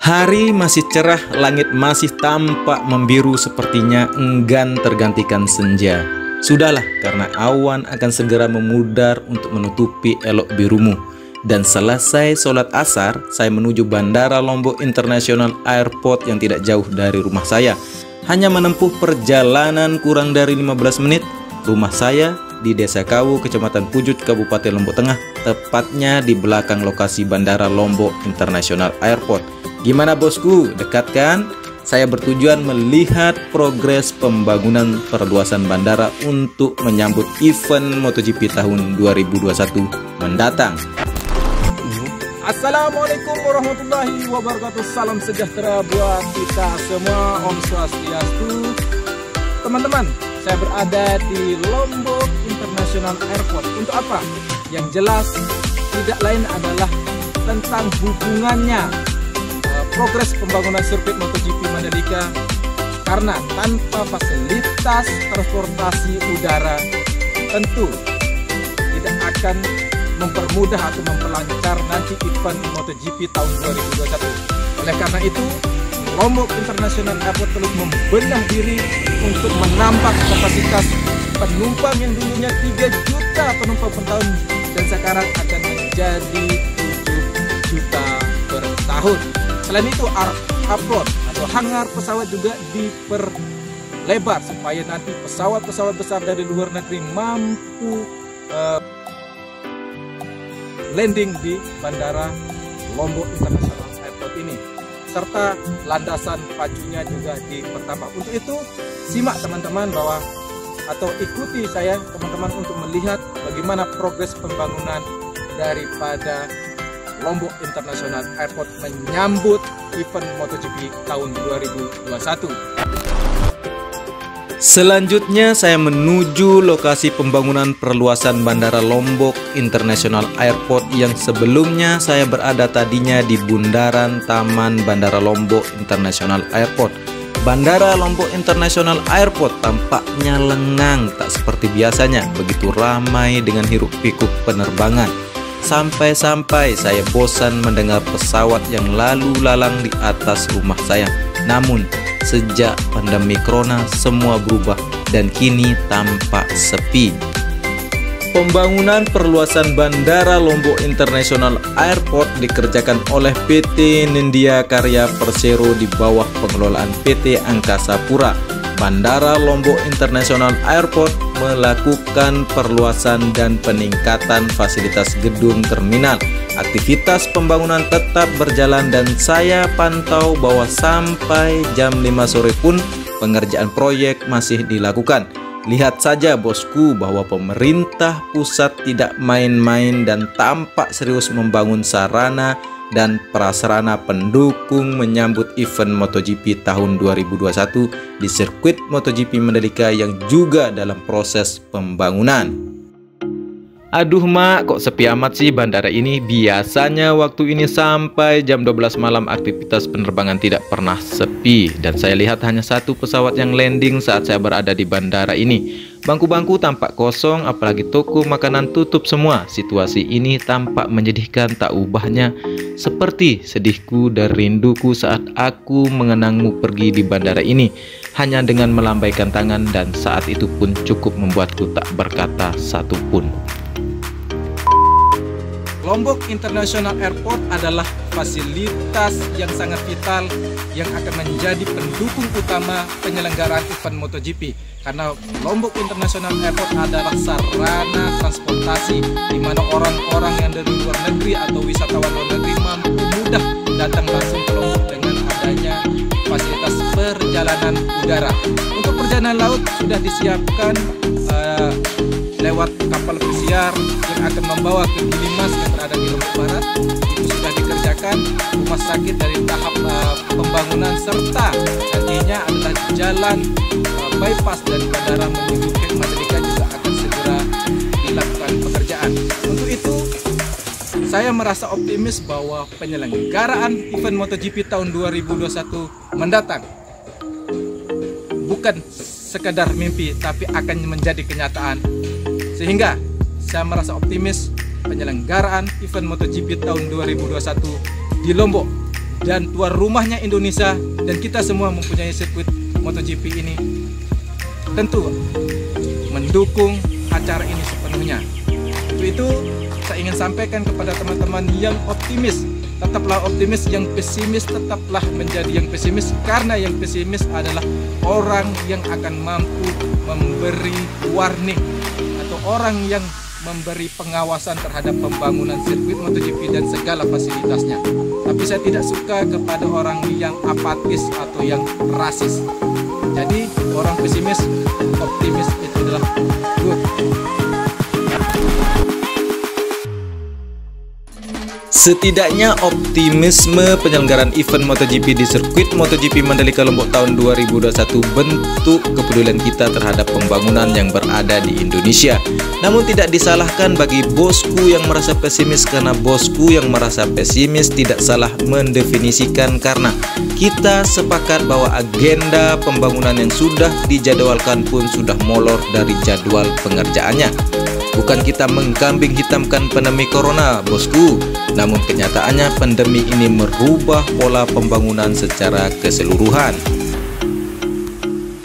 Hari masih cerah, langit masih tampak membiru, sepertinya enggan tergantikan senja. Sudahlah, karena awan akan segera memudar untuk menutupi elok birumu. Dan selesai sholat asar, saya menuju Bandara Lombok International Airport yang tidak jauh dari rumah saya. Hanya menempuh perjalanan kurang dari 15 menit, rumah saya di Desa Kawu, Kecamatan Pujut, Kabupaten Lombok Tengah, tepatnya di belakang lokasi Bandara Lombok International Airport. Gimana bosku, dekat kan? Saya bertujuan melihat progres pembangunan perluasan bandara untuk menyambut event MotoGP tahun 2021 mendatang. Assalamualaikum warahmatullahi wabarakatuh. Salam sejahtera buat kita semua. Om Swastiastu. Teman-teman, saya berada di Lombok International Airport. Untuk apa? Yang jelas tidak lain adalah tentang hubungannya progres pembangunan sirkuit MotoGP Mandalika, karena tanpa fasilitas transportasi udara tentu tidak akan mempermudah atau memperlancar nanti event MotoGP tahun 2021. Oleh karena itu, Lombok International Airport perlu membenah diri untuk menambah kapasitas penumpang yang dulunya 3 juta penumpang per tahun dan sekarang akan menjadi 7 juta per tahun. Selain itu, upload atau hangar pesawat juga diperlebar supaya nanti pesawat-pesawat besar dari luar negeri mampu landing di Bandara Lombok International Airport ini, serta landasan pacunya juga dipertambah. Untuk itu, simak teman-teman atau ikuti saya teman-teman untuk melihat bagaimana progres pembangunan daripada Lombok International Airport menyambut event MotoGP tahun 2021. Selanjutnya saya menuju lokasi pembangunan perluasan Bandara Lombok International Airport yang sebelumnya saya berada tadinya di bundaran Taman Bandara Lombok International Airport. Bandara Lombok International Airport tampaknya lengang, tak seperti biasanya, begitu ramai dengan hiruk-pikuk penerbangan. Sampai-sampai saya bosan mendengar pesawat yang lalu lalang di atas rumah saya. Namun, sejak pandemi corona semua berubah dan kini tampak sepi. Pembangunan perluasan Bandara Lombok International Airport dikerjakan oleh PT Nindya Karya Persero di bawah pengelolaan PT Angkasa Pura. Bandara Lombok International Airport melakukan perluasan dan peningkatan fasilitas gedung terminal. Aktivitas pembangunan tetap berjalan dan saya pantau bahwa sampai jam 5 sore pun pengerjaan proyek masih dilakukan. Lihat saja bosku bahwa pemerintah pusat tidak main-main dan tampak serius membangun sarana dan prasarana pendukung menyambut event MotoGP tahun 2021 di sirkuit MotoGP Mandalika yang juga dalam proses pembangunan. Aduh mak, kok sepi amat sih bandara ini? Biasanya waktu ini sampai jam 12 malam aktivitas penerbangan tidak pernah sepi. Dan saya lihat hanya satu pesawat yang landing saat saya berada di bandara ini. Bangku-bangku tampak kosong, apalagi toko makanan tutup semua. Situasi ini tampak menyedihkan tak ubahnya. Seperti sedihku dan rinduku saat aku mengenangmu pergi di bandara ini. Hanya dengan melambaikan tangan, dan saat itu pun cukup membuatku tak berkata satupun. Lombok International Airport adalah fasilitas yang sangat vital yang akan menjadi pendukung utama penyelenggaraan event MotoGP, karena Lombok International Airport adalah sarana transportasi di mana orang-orang yang dari luar negeri atau wisatawan luar negeri mampu mudah datang langsung ke Lombok dengan adanya fasilitas perjalanan udara. Untuk perjalanan laut sudah disiapkan lewat kapal pesiar yang akan membawa ke Gilimas yang berada di Lombok Barat. Itu sudah dikerjakan. Rumah sakit dari tahap pembangunan serta nantinya adalah jalan bypass dari bandara menuju ke Mandalika juga akan segera dilakukan pekerjaan. Untuk itu, saya merasa optimis bahwa penyelenggaraan event MotoGP tahun 2021 mendatang bukan sekadar mimpi, tapi akan menjadi kenyataan. Sehingga saya merasa optimis penyelenggaraan event MotoGP tahun 2021 di Lombok dan tuan rumahnya Indonesia, dan kita semua mempunyai sirkuit MotoGP ini, tentu mendukung acara ini sepenuhnya. Untuk itu saya ingin sampaikan kepada teman-teman yang optimis, tetaplah optimis, yang pesimis tetaplah menjadi yang pesimis, karena yang pesimis adalah orang yang akan mampu memberi warning atau orang yang memberi pengawasan terhadap pembangunan sirkuit MotoGP dan segala fasilitasnya. Tapi saya tidak suka kepada orang yang apatis atau yang rasis. Jadi orang pesimis, optimis itu adalah good. Setidaknya optimisme penyelenggaraan event MotoGP di sirkuit MotoGP Mandalika Lombok tahun 2021 bentuk kepedulian kita terhadap pembangunan yang berada di Indonesia. Namun tidak disalahkan bagi bosku yang merasa pesimis, karena bosku yang merasa pesimis tidak salah mendefinisikan, karena kita sepakat bahwa agenda pembangunan yang sudah dijadwalkan pun sudah molor dari jadwal pengerjaannya. Bukan kita mengkambing hitamkan pandemi corona, bosku. Namun kenyataannya pandemi ini merubah pola pembangunan secara keseluruhan.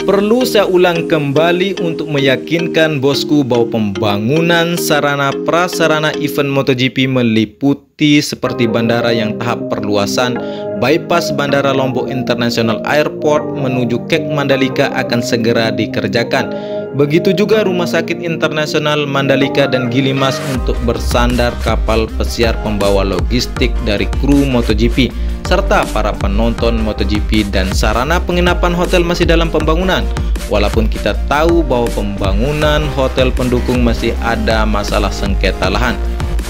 Perlu saya ulang kembali untuk meyakinkan bosku bahwa pembangunan sarana prasarana event MotoGP meliputi seperti bandara yang tahap perluasan, bypass Bandara Lombok International Airport menuju Kek Mandalika akan segera dikerjakan. Begitu juga Rumah Sakit Internasional Mandalika dan Gilimas untuk bersandar kapal pesiar pembawa logistik dari kru MotoGP serta para penonton MotoGP, dan sarana penginapan hotel masih dalam pembangunan. Walaupun kita tahu bahwa pembangunan hotel pendukung masih ada masalah sengketa lahan.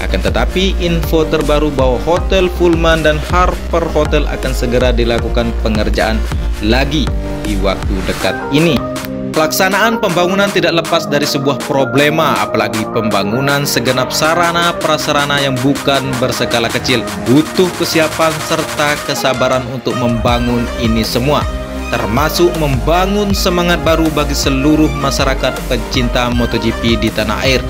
Akan tetapi info terbaru bahwa Hotel Pullman dan Harper Hotel akan segera dilakukan pengerjaan lagi di waktu dekat ini. Pelaksanaan pembangunan tidak lepas dari sebuah problema, apalagi pembangunan segenap sarana prasarana yang bukan berskala kecil. Butuh kesiapan serta kesabaran untuk membangun ini semua, termasuk membangun semangat baru bagi seluruh masyarakat pencinta MotoGP di tanah air,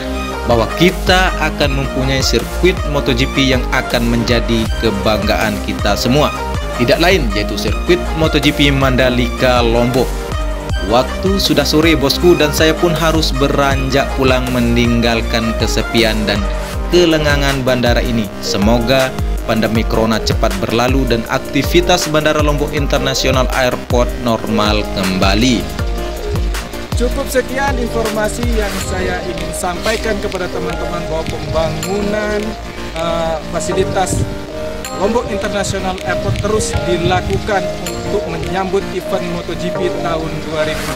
bahwa kita akan mempunyai sirkuit MotoGP yang akan menjadi kebanggaan kita semua. Tidak lain yaitu sirkuit MotoGP Mandalika Lombok. Waktu sudah sore bosku, dan saya pun harus beranjak pulang meninggalkan kesepian dan kelengangan bandara ini. Semoga pandemi corona cepat berlalu dan aktivitas Bandara Lombok International Airport normal kembali. Cukup sekian informasi yang saya ingin sampaikan kepada teman-teman bahwa pembangunan fasilitas Lombok International Airport terus dilakukan untuk menyambut event MotoGP tahun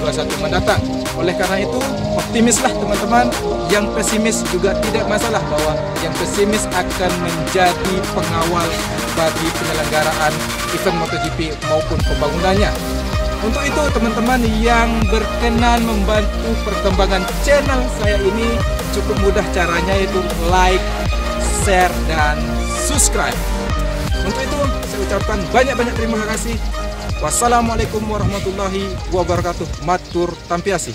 2021 mendatang. Oleh karena itu, optimislah teman-teman. Yang pesimis juga tidak masalah, bahwa yang pesimis akan menjadi pengawal bagi penyelenggaraan event MotoGP maupun pembangunannya. Untuk itu teman-teman yang berkenan membantu perkembangan channel saya ini, cukup mudah caranya, yaitu like, share, dan subscribe. Untuk itu saya ucapkan banyak-banyak terima kasih. Wassalamualaikum warahmatullahi wabarakatuh. Matur tampiasi.